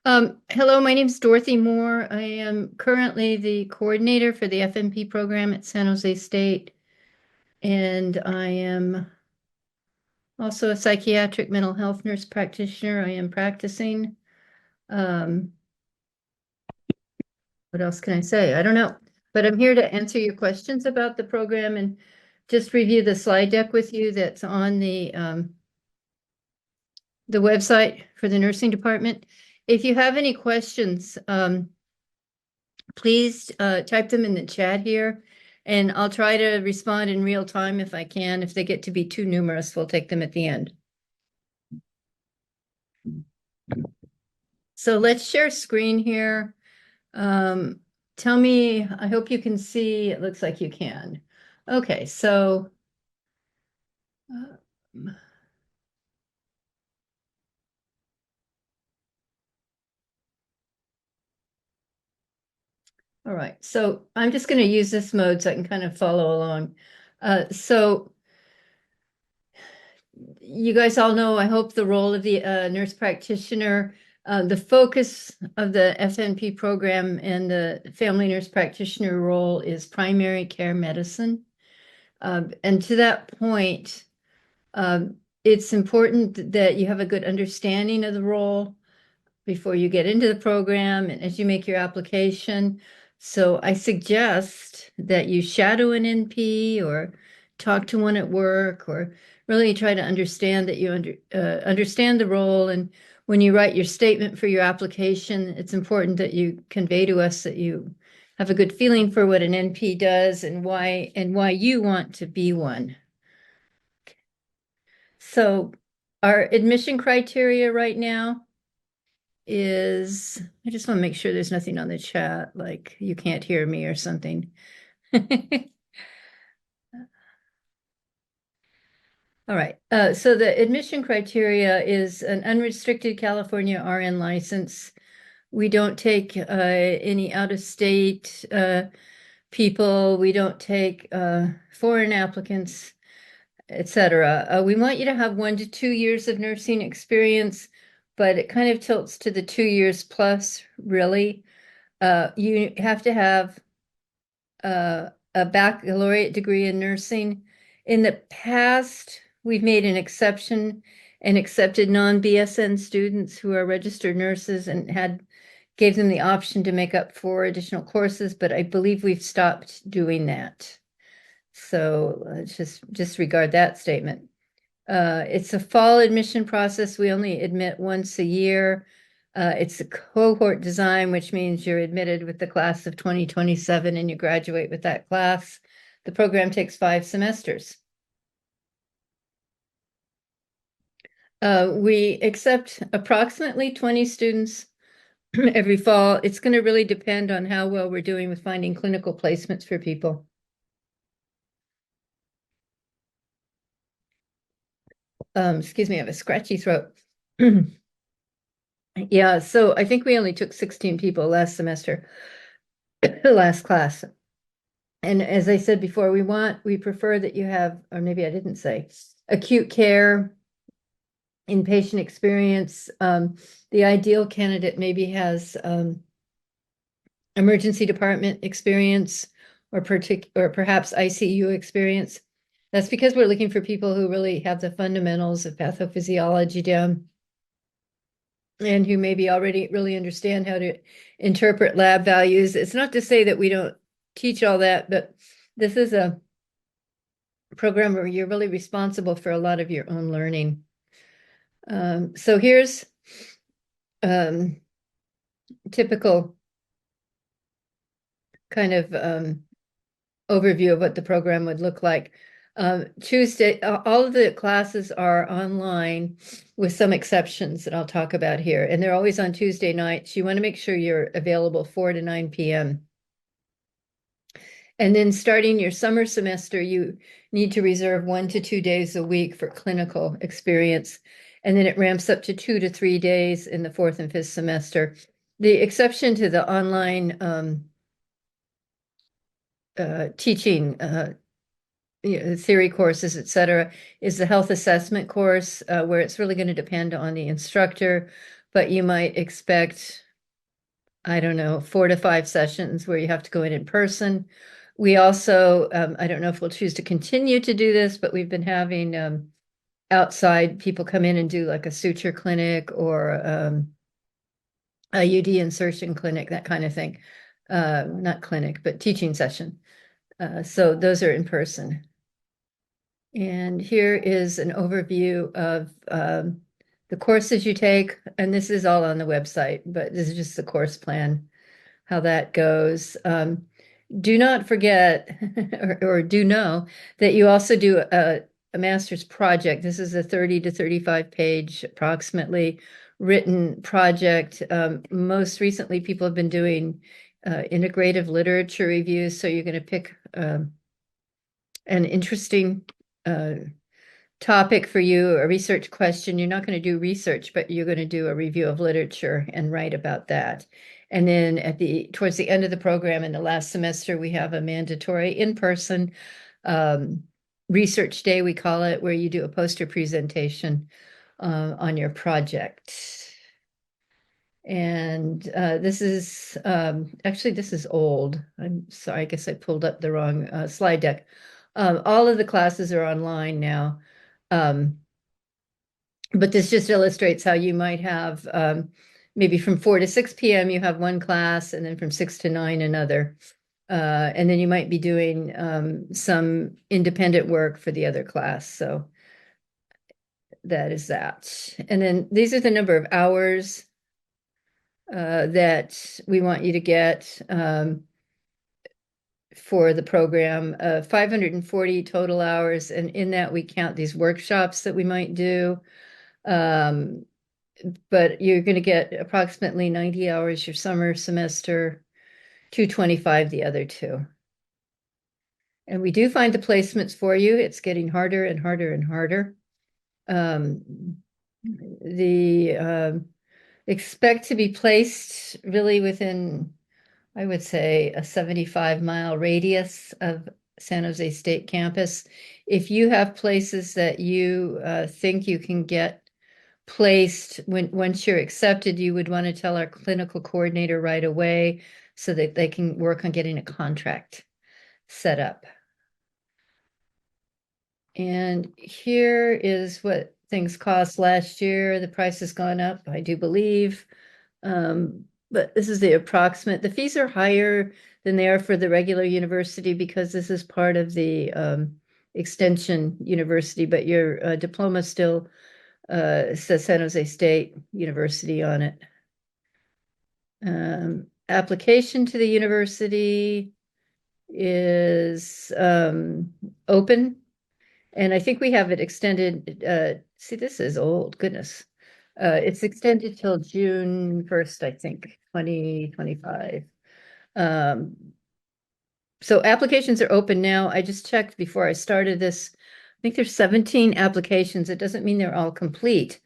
Hello, my name is Dorothy Moore. I am currently the coordinator for the FNP program at San Jose State, and I am also a psychiatric mental health nurse practitioner. I am practicing. Um, what else can I say? I don't know, but I'm here to answer your questions about the program and just review the slide deck with you that's on the website for the nursing department. If you have any questions, please type them in the chat here, and I'll try to respond in real time if I can. If they get to be too numerous, we'll take them at the end. So let's share screen here. Tell me, I hope you can see. It looks like you can. Okay, so all right, so I'm just going to use this mode so I can kind of follow along. So you guys all know, I hope, the role of the nurse practitioner. The focus of the FNP program and the family nurse practitioner role is primary care medicine. And to that point, it's important that you have a good understanding of the role before you get into the program and as you make your application. So I suggest that you shadow an NP or talk to one at work, or really try to understand that you understand the role. And when you write your statement for your application, it's important that you convey to us that you have a good feeling for what an NP does and why you want to be one. So our admission criteria right now is, I just want to make sure there's nothing on the chat, like you can't hear me or something. All right, so the admission criteria is an unrestricted California RN license. We don't take any out-of-state people. We don't take foreign applicants, etc. We want you to have 1 to 2 years of nursing experience, but it kind of tilts to the 2 years plus, really. You have to have a baccalaureate degree in nursing. In the past, we've made an exception and accepted non-BSN students who are registered nurses and gave them the option to make up 4 additional courses, but I believe we've stopped doing that. So let's just disregard that statement. It's a fall admission process. We only admit once a year. It's a cohort design, which means you're admitted with the class of 2027 and you graduate with that class. The program takes 5 semesters. We accept approximately 20 students every fall. It's going to really depend on how well we're doing with finding clinical placements for people. Excuse me, I have a scratchy throat. Yeah, so I think we only took 16 people last semester, last class. And as I said before, we prefer that you have, or maybe I didn't say, acute care, inpatient experience. The ideal candidate maybe has emergency department experience or perhaps ICU experience. That's because we're looking for people who really have the fundamentals of pathophysiology down and who maybe already really understand how to interpret lab values. It's not to say that we don't teach all that, but this is a program where you're really responsible for a lot of your own learning. So here's typical kind of overview of what the program would look like. Tuesday, all of the classes are online with some exceptions that I'll talk about here, and they're always on Tuesday nights. You want to make sure you're available 4 to 9 p.m. And then starting your summer semester, you need to reserve 1 to 2 days a week for clinical experience. And then it ramps up to 2 to 3 days in the 4th and 5th semester. The exception to the online teaching theory courses, etc., is the health assessment course, where it's really going to depend on the instructor, but you might expect, I don't know, 4 to 5 sessions where you have to go in person. We also, I don't know if we'll choose to continue to do this, but we've been having outside people come in and do like a suture clinic or a UD insertion clinic, that kind of thing. Not clinic, but teaching session. So those are in person. And here is an overview of the courses you take, and this is all on the website, but this is just the course plan, how that goes. Do not forget or do know that you also do a master's project. This is a 30 to 35 page approximately written project. Most recently, people have been doing integrative literature reviews. So you're going to pick an interesting topic for you, a research question. You're not going to do research, but you're going to do a review of literature and write about that. And then towards the end of the program in the last semester, we have a mandatory in-person research day, we call it, where you do a poster presentation on your project. And this is actually, this is old. I'm sorry, I guess I pulled up the wrong slide deck. All of the classes are online now. But this just illustrates how you might have maybe from 4 to 6 p.m. you have one class, and then from 6 to 9 another. And then you might be doing some independent work for the other class. So that is that. And then these are the number of hours that we want you to get for the program, 540 total hours. And in that, we count these workshops that we might do. But you're going to get approximately 90 hours your summer semester, 225 the other two. And we do find the placements for you. It's getting harder and harder and harder. Expect to be placed really within, I would say, a 75-mile radius of San Jose State campus. If you have places that you think you can get placed once you're accepted, you would want to tell our clinical coordinator right away so that they can work on getting a contract set up. And here is what things cost last year. The price has gone up, I do believe. But this is the approximate. The fees are higher than they are for the regular university because this is part of the extension university, but your diploma still says San Jose State University on it. Application to the university is open, and I think we have it extended. See, this is old, goodness. It's extended till June 1st, I think, 2025. So applications are open now. I just checked before I started this. I think there's 17 applications. It doesn't mean they're all complete.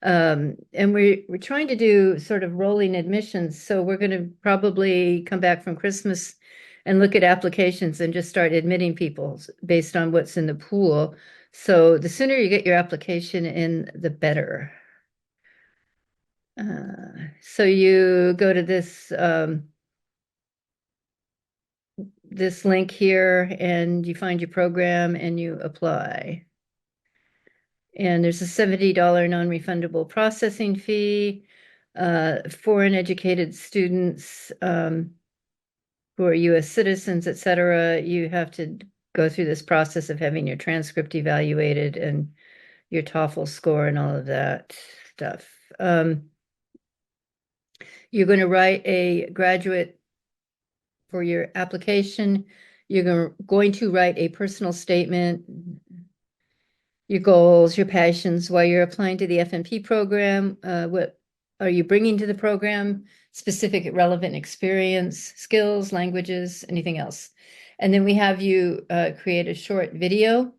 And we're trying to do sort of rolling admissions. So we're going to probably come back from Christmas and look at applications and just start admitting people based on what's in the pool. So the sooner you get your application in, the better. So you go to this link here and you find your program and you apply. And there's a $70 non-refundable processing fee. Foreign educated students who are US citizens, et cetera, you have to go through this process of having your transcript evaluated and your TOEFL score and all of that stuff. You're going to write a graduate for your application. You're going to write a personal statement, your goals, your passions, why you're applying to the FNP program, what are you bringing to the program, specific relevant experience, skills, languages, anything else. And then we have you create a short video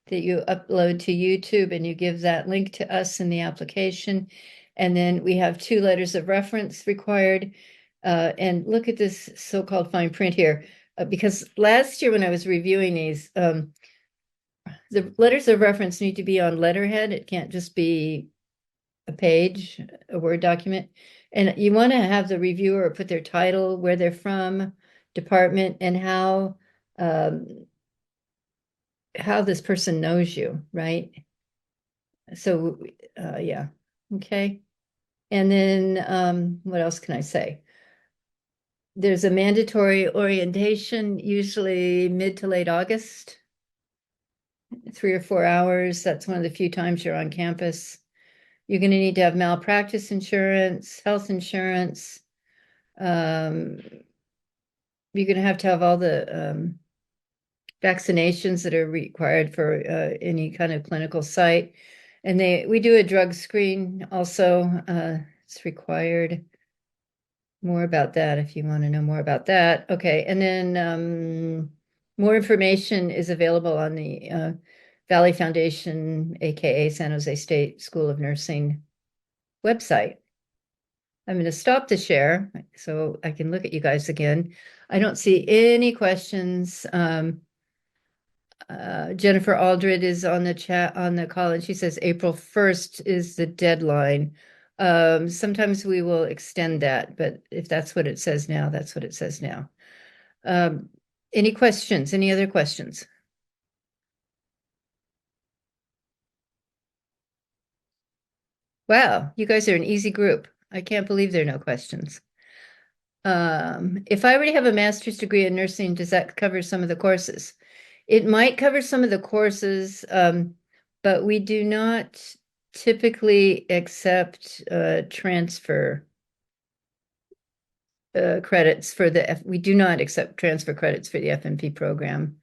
that you upload to YouTube, and you give that link to us in the application. And then we have 2 letters of reference required. And look at this so-called fine print here, because last year when I was reviewing these, the letters of reference need to be on letterhead. It can't just be a page, a Word document, and you want to have the reviewer put their title, where they're from, department, and how this person knows you, right? So, yeah, okay. And then, what else can I say? There's a mandatory orientation, usually mid to late August, 3 or 4 hours. That's one of the few times you're on campus. You're going to need to have malpractice insurance, health insurance. You're going to have all the vaccinations that are required for any kind of clinical site. And we do a drug screen also. It's required. More about that if you want to know more about that. Okay, and then more information is available on the Valley Foundation, aka San Jose State School of Nursing website. I'm going to stop the share so I can look at you guys again. I don't see any questions. Jennifer Aldred is on the chat on the call, and she says April 1st is the deadline. Sometimes we will extend that, but if that's what it says now, that's what it says now. Any questions? Any other questions? Wow, you guys are an easy group. I can't believe there are no questions. If I already have a master's degree in nursing, does that cover some of the courses? It might cover some of the courses, but we do not typically accept transfer credits for we do not accept transfer credits for the FNP program.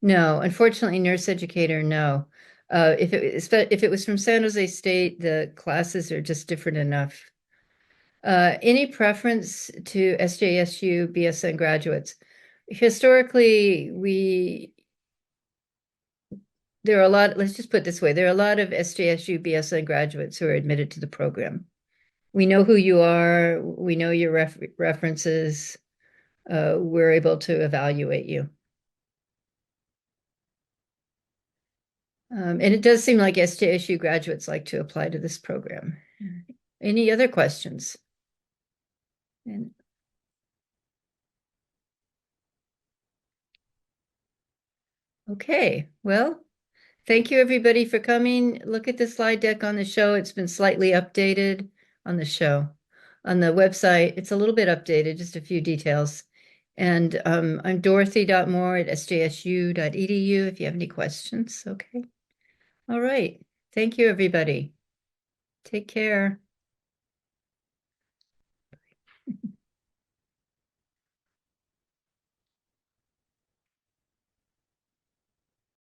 No, unfortunately, nurse educator, no. If it was from San Jose State, the classes are just different enough. Any preference to SJSU BSN graduates? Historically, there are a lot, let's just put it this way, there are a lot of SJSU BSN graduates who are admitted to the program. We know who you are, we know your references, we're able to evaluate you. And it does seem like SJSU graduates like to apply to this program. Any other questions? Okay, well, thank you everybody for coming. Look at the slide deck on the show. It's been slightly updated on the show. On the website, it's a little bit updated, just a few details. And I'm dorothy.moore@sjsu.edu if you have any questions. Okay. All right. Thank you, everybody. Take care.